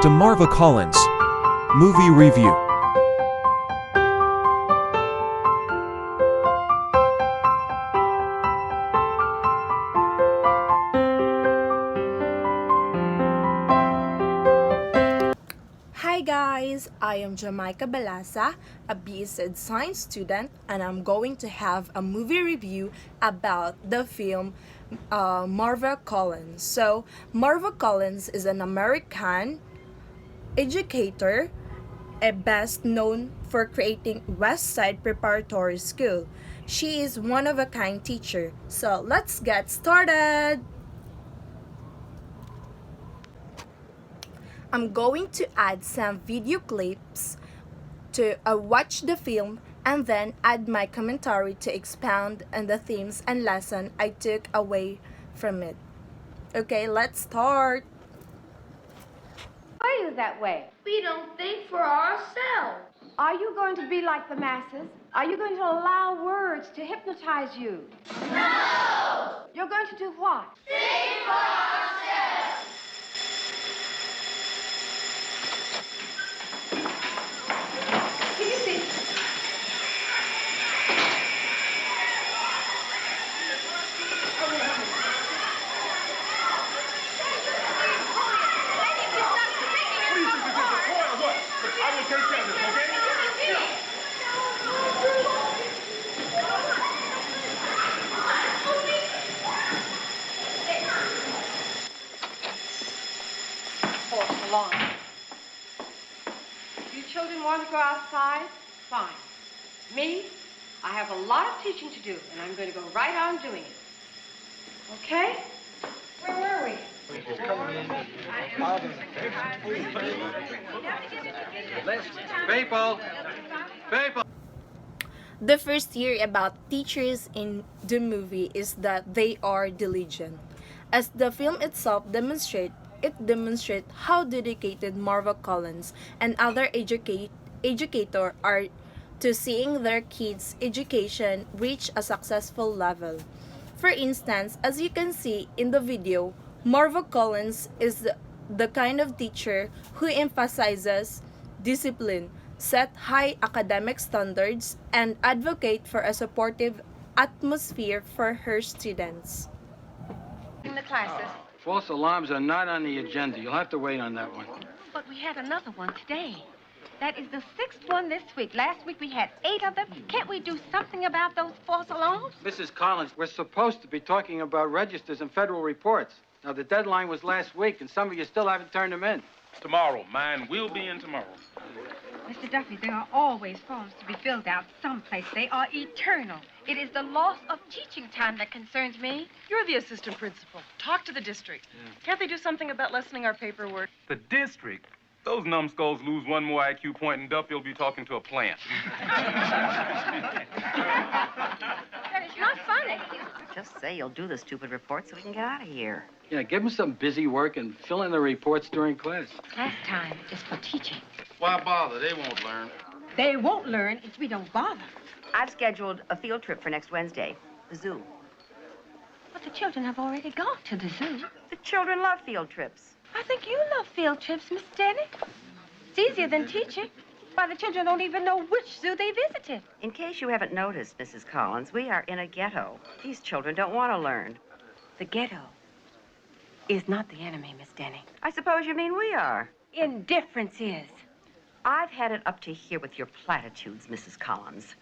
to Marva Collins Movie Review. Hi guys, I am Jamaica Balasa, a BSED science student, and I'm going to have a movie review about the film Marva Collins. So, Marva Collins is an American educator, best known for creating West Side Preparatory School. She is one of a kind teacher. So, let's get started. I'm going to add some video clips to watch the film and then add my commentary to expound on the themes and lesson I took away from it. Okay, let's start. Why are you that way? We don't think for ourselves. Are you going to be like the masses? Are you going to allow words to hypnotize you? No! You're going to do what? Think for ourselves. Can you see? I will take care of this, okay? False alarm. You children want to go outside? Fine. Me, I have a lot of teaching to do, and I'm going to go right on doing it. Okay? Where were we? People! The first theory about teachers in the movie is that they are diligent. As the film itself demonstrates, it demonstrates how dedicated Marva Collins and other educators are to seeing their kids' education reach a successful level. For instance, as you can see in the video, Marva Collins is the kind of teacher who emphasizes discipline, set high academic standards, and advocate for a supportive atmosphere for her students. In the classes. False alarms are not on the agenda. You'll have to wait on that one. But we had another one today. That is the sixth one this week. Last week we had 8 of them. Can't we do something about those false alarms? Mrs. Collins, we're supposed to be talking about registers and federal reports. Now, the deadline was last week, and some of you still haven't turned them in. Tomorrow. Mine will be in tomorrow. Mr. Duffy, there are always forms to be filled out someplace. They are eternal. It is the loss of teaching time that concerns me. You're the assistant principal. Talk to the district. Can't they do something about lessening our paperwork? The district? Those numbskulls lose one more IQ point, and Duffy will be talking to a plant. That is not funny. Just say you'll do the stupid report so we can get out of here. Yeah, give them some busy work and fill in the reports during class. Class time is for teaching. Why bother? They won't learn. They won't learn if we don't bother. I've scheduled a field trip for next Wednesday, the zoo. But the children have already gone to the zoo. The children love field trips. I think you love field trips, Miss Denny. It's easier than teaching. Why, the children don't even know which zoo they visited. In case you haven't noticed, Mrs. Collins, we are in a ghetto. These children don't want to learn. The ghetto is not the enemy, Miss Denny. I suppose you mean we are. Indifference is. I've had it up to here with your platitudes, Mrs. Collins.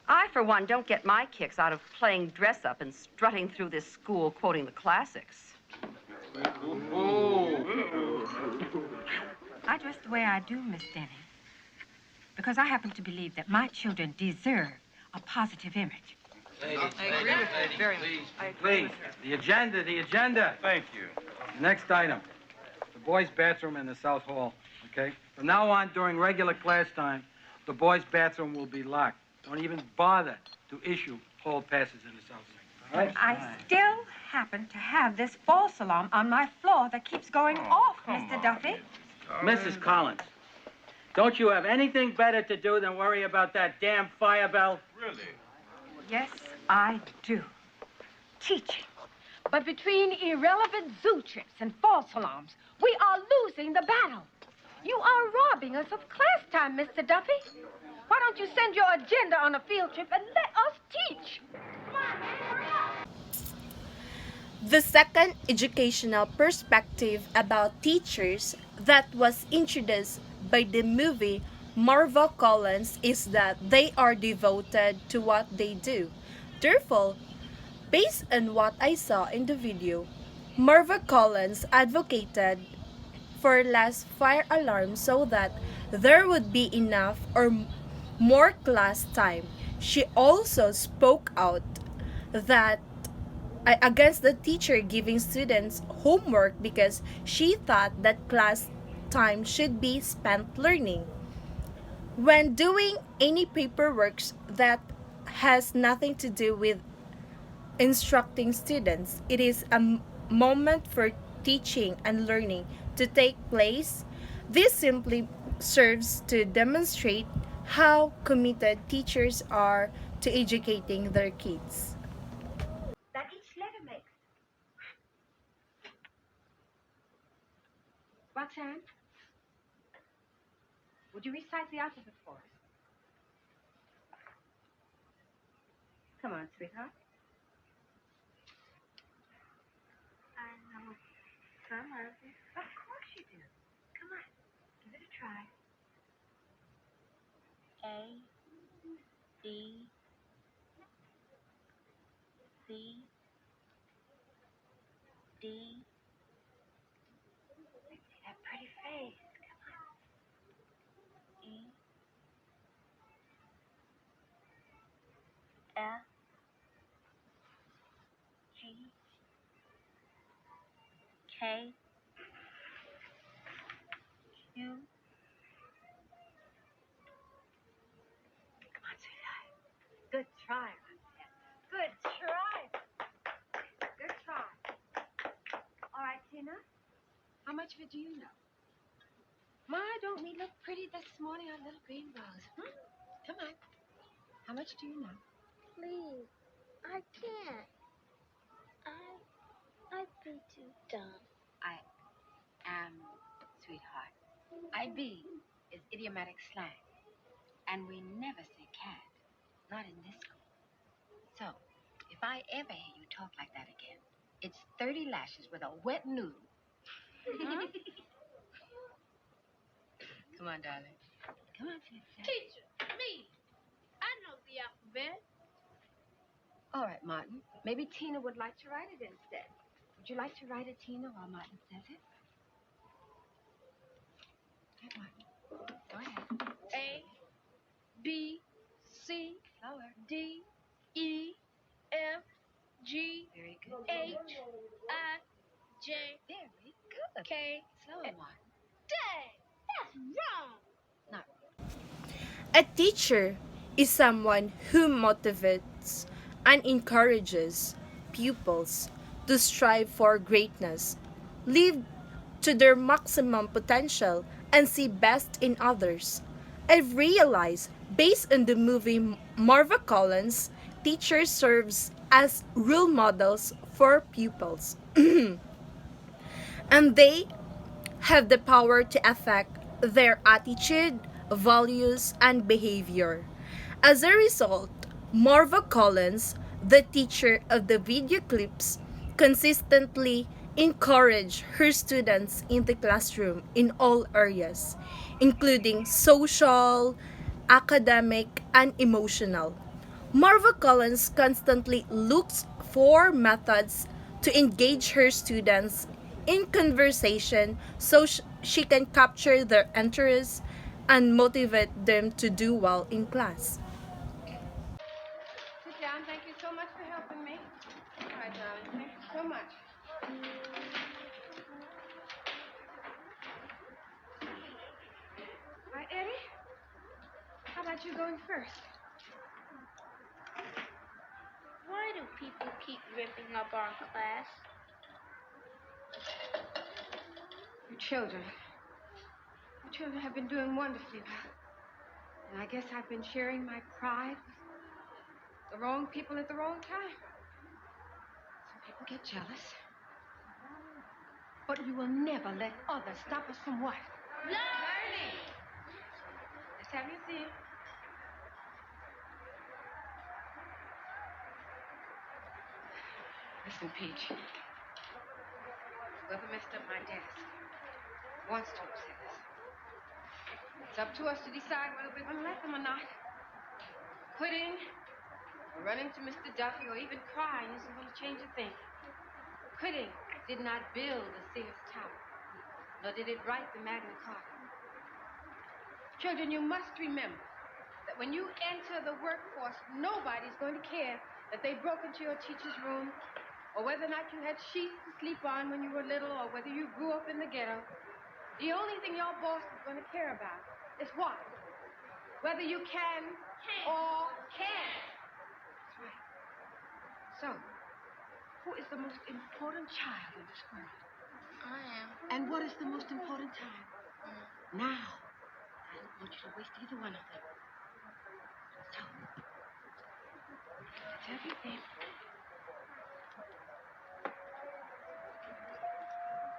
I, for one, don't get my kicks out of playing dress-up and strutting through this school quoting the classics. I dress the way I do, Miss Denny, because I happen to believe that my children deserve a positive image. I agree with you very much. I agree Please, with you. the agenda. Thank you. Next item, the boys' bathroom in the South Hall, okay? From now on, during regular class time, the boys' bathroom will be locked. Don't even bother to issue hall passes in the South Wing, all right? I still happen to have this false alarm on my floor that keeps going off, Mr. Duffy. Mrs. Collins, don't you have anything better to do than worry about that damn fire bell? Really? Yes, I do. Teaching. But between irrelevant zoo trips and false alarms, we are losing the battle. You are robbing us of class time, Mr. Duffy. Why don't you send your agenda on a field trip and let us teach? The second educational perspective about teachers that was introduced by the movie Marva Collins is that they are devoted to what they do. Therefore, based on what I saw in the video, Marva Collins advocated for less fire alarms so that there would be enough or more class time. She also spoke out that against the teacher giving students homework because she thought that class time should be spent learning. When doing any paperwork that has nothing to do with instructing students, it is a moment for teaching and learning to take place. This simply serves to demonstrate how committed teachers are to educating their kids. That each letter makes. Roxanne, would you recite the alphabet for us? Come on, sweetheart. I know some of it. Of course you do. Come on, give it a try. A, B, C, D. That pretty face. E, F, G, K, Q. Come on, sweetheart. Good try, Roxanne. Good try. Good try. All right, Tina. How much of it do you know? My, don't we look pretty this morning, our little green bows? Come on. How much do you know? Please, I can't. I'd be too dumb. I am, sweetheart. IB is idiomatic slang, and we never say cat. Not in this school. So, if I ever hear you talk like that again, it's 30 lashes with a wet noodle. Huh? Come on, darling. Come on, Flipper. Teacher, me. I know the alphabet. All right, Martin. Maybe Tina would like to write it instead. Would you like to write it, Tina, while Martin says it? Okay, Martin. Go ahead. A, B, C, Slower. D, E, F, G, Very good. H, I, J, Very good. K. Slower, Martin. Dang, that's wrong. Not A teacher is someone who motivates and encourages pupils to strive for greatness, live to their maximum potential, and see best in others. I've realized, based on the movie Marva Collins, teachers serves as role models for pupils, and they have the power to affect their attitude, values, and behavior. As a result, Marva Collins, the teacher of the video clips, consistently encouraged her students in the classroom in all areas, including social, academic, and emotional. Marva Collins constantly looks for methods to engage her students in conversation so she can capture their interest and motivate them to do well in class. sit down. Thank you so much for helping me. All right, darling. Thank you so much. All right, Eddie. How about you going first? Why do people keep ripping up our class? Your children. Your children have been doing wonderfully well. And I guess I've been sharing my pride with the wrong people at the wrong time. Some people get jealous. But we will never let others stop us from what? Bernie! Let's have your seat. Listen, Peach. Whoever messed up my desk wants to upset us. It's up to us to decide whether we're going to let them or not. Quitting, or running to Mr. Duffy, or even crying isn't going to change a thing. Quitting did not build the Sears Tower, nor did it write the Magna Carta. Children, you must remember that when you enter the workforce, nobody's going to care that they broke into your teacher's room, or whether or not you had sheets to sleep on when you were little, or whether you grew up in the ghetto. The only thing your boss is going to care about is what? Whether you can or can't. That's right. So, who is the most important child in this world? I am. And what is the most important time? Now. I don't want you to waste either one of them. So, let's have your thing.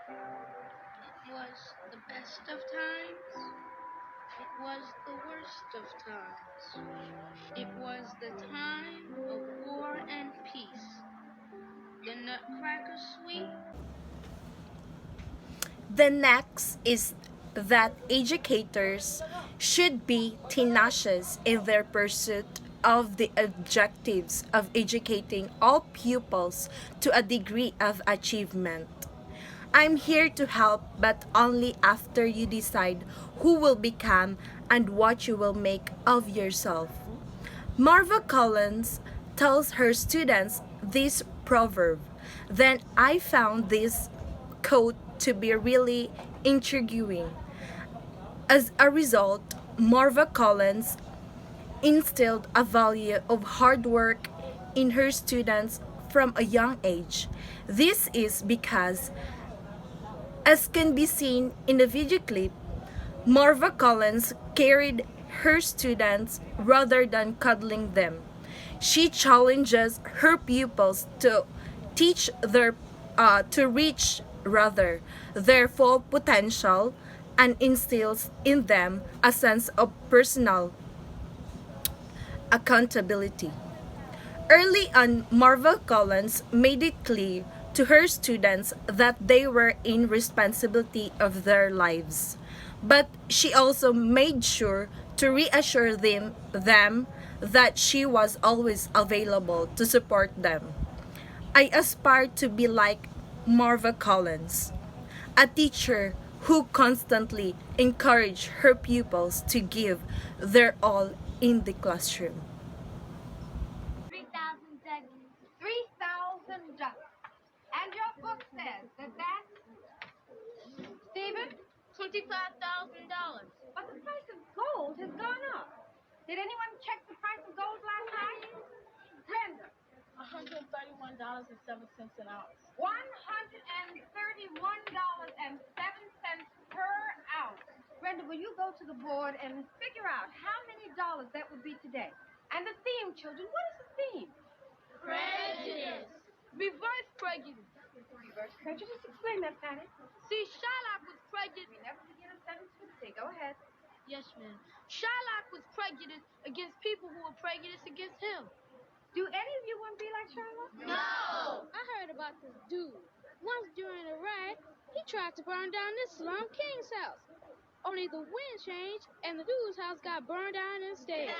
It was the best of times. It was the worst of times. It was the time of war and peace. The Nutcracker Suite. The next is that educators should be tenacious in their pursuit of the objectives of educating all pupils to a degree of achievement. I'm here to help, but only after you decide who will become and what you will make of yourself. Marva Collins tells her students this proverb. Then I found this quote to be really intriguing. As a result, Marva Collins instilled a value of hard work in her students from a young age. This is because, as can be seen in the video clip, Marva Collins carried her students rather than cuddling them. She challenges her pupils to reach their full potential and instills in them a sense of personal accountability. Early on, Marva Collins made it clear to her students that they were in responsibility of their lives. But she also made sure to reassure them that she was always available to support them. I aspire to be like Marva Collins, a teacher who constantly encouraged her pupils to give their all in the classroom. 3,000 duckies. 3,000 duckies. And your book says that that's... Stephen? $25,000. But the price of gold has gone up. Did anyone check the price of gold last night? Brenda. $131.07 an ounce. $131.07 per ounce. Brenda, will you go to the board and figure out how many dollars that would be today? And the theme, children, what is the theme? Prejudice. Reverse prejudice. Reverse prejudice? Explain that, Patty. See, Shylock was prejudiced. We never begin a sentence with C. Go ahead. Yes, ma'am. Shylock was prejudiced against people who were prejudiced against him. Do any of you want to be like Shylock? No. I heard about this dude. Once during a riot, he tried to burn down this slum king's house. Only the wind changed, and the dude's house got burned down instead.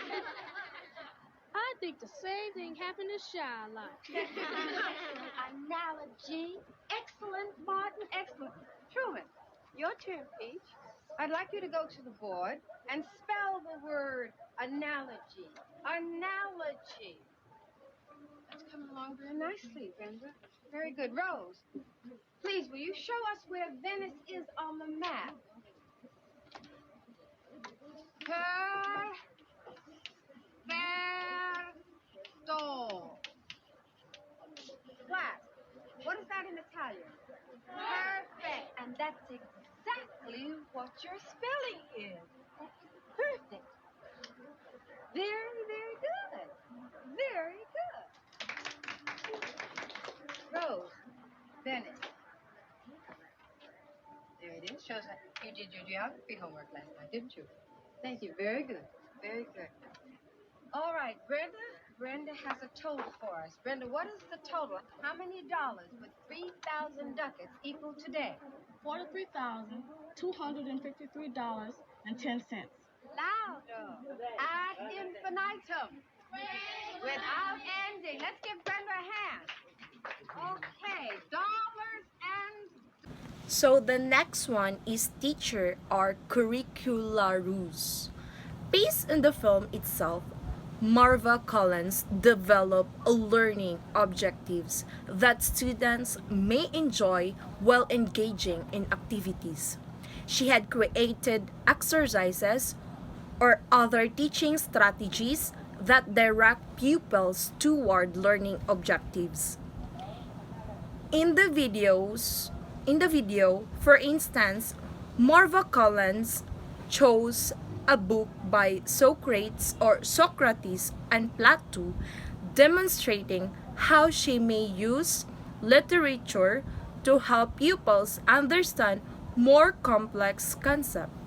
I think the same thing happened to Shylock. Analogy. Excellent, Martin, excellent. Truman, your turn, Peach. I'd like you to go to the board and spell the word analogy. Analogy. That's coming along very nicely, Brenda. Very good. Rose, please, will you show us where Venice is on the map? Perfetto. Class, what is that in Italian? Perfect. And that's exactly what your spelling is. Perfect. Very, very good. Very good. Rose, Venice. Very It is. Shows that you did your geography homework last night, didn't you? Thank you. Very good. Very good. All right, Brenda. Brenda has a total for us. Brenda, what is the total? How many dollars would 3,000 ducats equal today? $43,253.10. Louder. Ad infinitum. Without ending. Let's give Brenda a hand. Okay, dollars and... So the next one is teacher or curricularus. Based on the film itself, Marva Collins developed learning objectives that students may enjoy while engaging in activities. She had created exercises or other teaching strategies that direct pupils toward learning objectives. In the video, for instance, Marva Collins chose a book by Socrates and Plato, demonstrating how she may use literature to help pupils understand more complex concepts.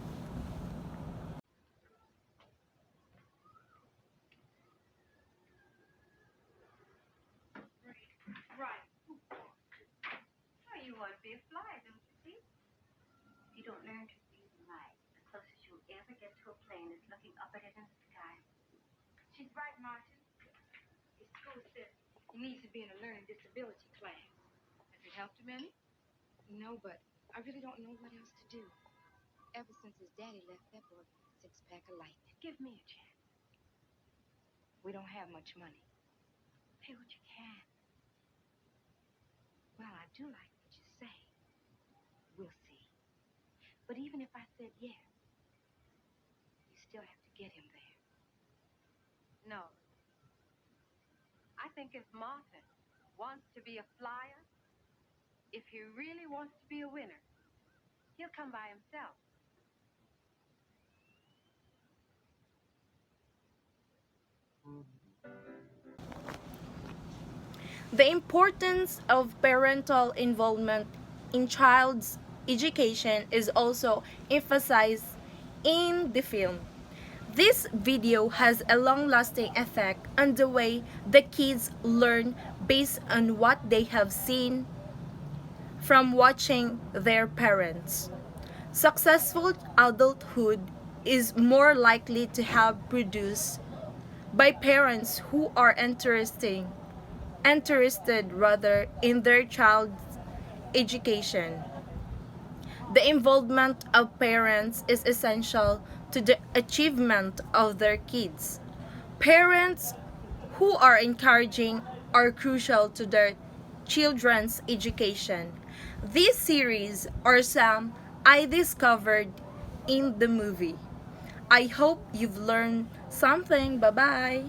Right. Well, you want to be a fly, don't you see? If you don't learn to read and write, the closest you'll ever get to a plane is looking up at it in the sky. She's right, Martin. His school says he needs to be in a learning disability class. Has it helped him any? No, but I really don't know what else to do. Ever since his daddy left that boy a six-pack of lightning. Give me a chance. We don't have much money. Pay what you can. Well, I do like what you say. We'll see. But even if I said yes, you still have to get him there. No. I think if Martin wants to be a flyer, if he really wants to be a winner, he'll come by himself. The importance of parental involvement in child's education is also emphasized in the film. This video has a long-lasting effect on the way the kids learn based on what they have seen from watching their parents. Successful adulthood is more likely to have produced by parents who are interested rather in their child's education. The involvement of parents is essential to the achievement of their kids. Parents who are encouraging are crucial to their children's education. This series are some I discovered in the movie. I hope you've learned something. Bye-bye.